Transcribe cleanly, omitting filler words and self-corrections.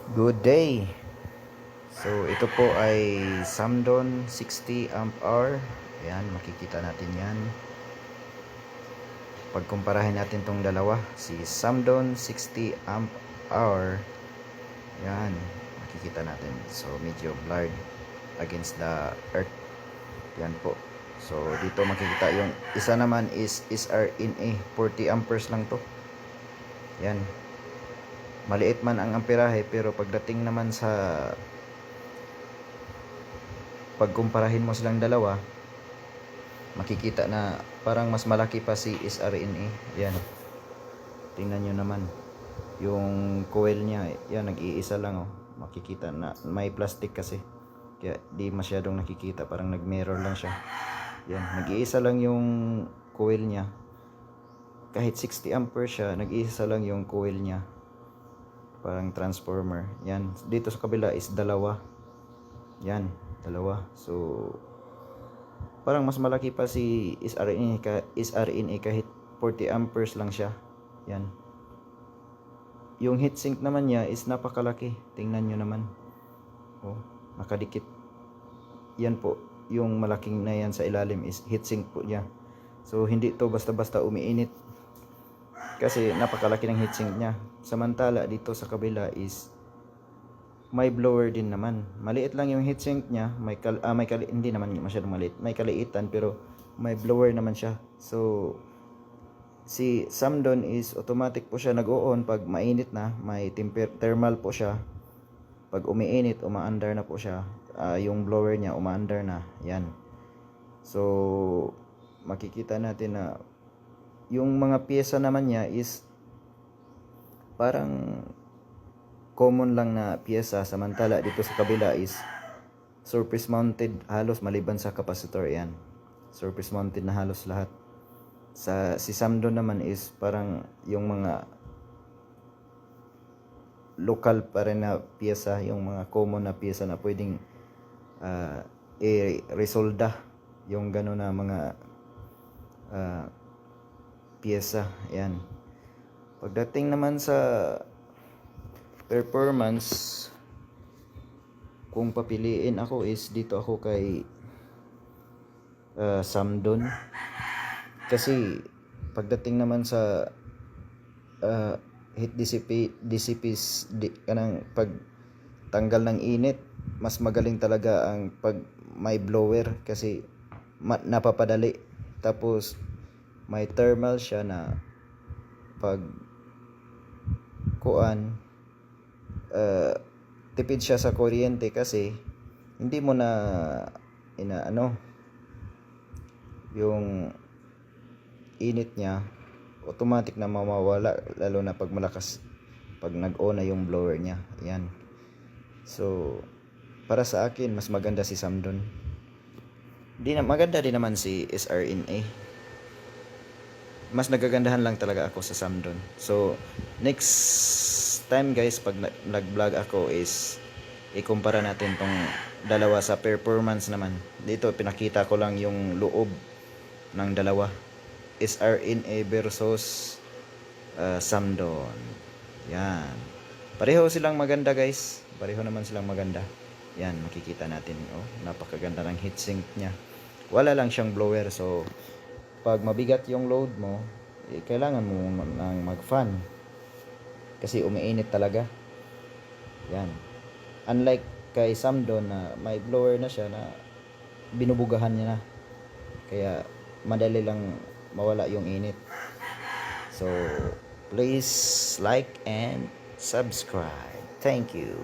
Good day. So ito po ay Samdon 60 amp hour. Ayan, makikita natin yan. Pagkumparahin natin tong dalawa, si Samdon 60 amp hour. Ayan, makikita natin. So medyo blurred against the earth. Yan po. So dito makikita yung isa naman is SRNA 40 amperes lang to. Yan. Maliit man ang amperahe pero pagdating naman sa pagkumparahin mo silang dalawa, makikita na parang mas malaki pa si SRNA. Yan. Tingnan nyo naman. Yung coil niya, yan, nag-iisa lang oh. Makikita na may plastic kasi. Kaya di masyadong nakikita, parang nag-mirror lang siya. Yan, nag-iisa lang yung coil niya. Kahit 60 ampere siya, nag-iisa lang yung coil niya. Parang transformer. Yan, dito sa kabila is dalawa. Yan, dalawa. So parang mas malaki pa si SRNA kahit 40 amperes lang siya. Yan. Yung heatsink naman niya is napakalaki. Tingnan nyo naman. Oh, nakadikit. Yan po. Yung malaking na yan sa ilalim is heatsink po niya. So hindi to basta-basta umiinit. Kasi napakalaki ng heatsink niya. Samantala dito sa kabila is may blower din naman. Maliit lang yung heatsink niya, hindi naman masyadong maliit. May kaliitan pero may blower naman siya. So si Samdon is automatic po siya nag-o-on pag mainit na, may thermal po siya. Pag umiinit, umaandar na po siya. Yung blower niya umaandar na. Yan. So makikita natin na yung mga piyesa naman niya is parang common lang na piyesa, samantala dito sa kabila is surface mounted halos maliban sa capacitor. Yan, surface mounted na halos lahat. Si Samdon naman is parang yung mga local pa rin na piyesa, yung mga common na piyesa na pwedeng i-resolda, yung gano'n na mga piyesa. Yan. Pagdating naman sa performance, kung papiliin ako is dito ako kay Samdon. Kasi pagdating naman sa heat kanang pagtanggal ng init, mas magaling talaga ang pag may blower kasi napapadali. Tapos may thermal siya na pag tipid siya sa kuryente kasi hindi mo na yung init niya automatic na mawawala, lalo na pag malakas, pag nag-on na yung blower niya. Yan. So para sa akin mas maganda si Samdon. Maganda din naman si SRNA. Mas nagagandahan lang talaga ako sa Samdon. So next time guys, pag nag-vlog ako is ikumpara natin tong dalawa sa performance naman. Dito pinakita ko lang yung loob ng dalawa, SRNA versus Samdon. Yan, pareho silang maganda guys, pareho naman silang maganda. Yan, makikita natin. Oh, napakaganda ng heatsink niya. Wala lang siyang blower. So pag mabigat yung load mo, kailangan mo nang mag-fan kasi umiinit talaga. Yan. Unlike kay Samdon na may blower na siya, na binubugahan niya na, kaya madali lang mawala yung init. So please like and subscribe. Thank you.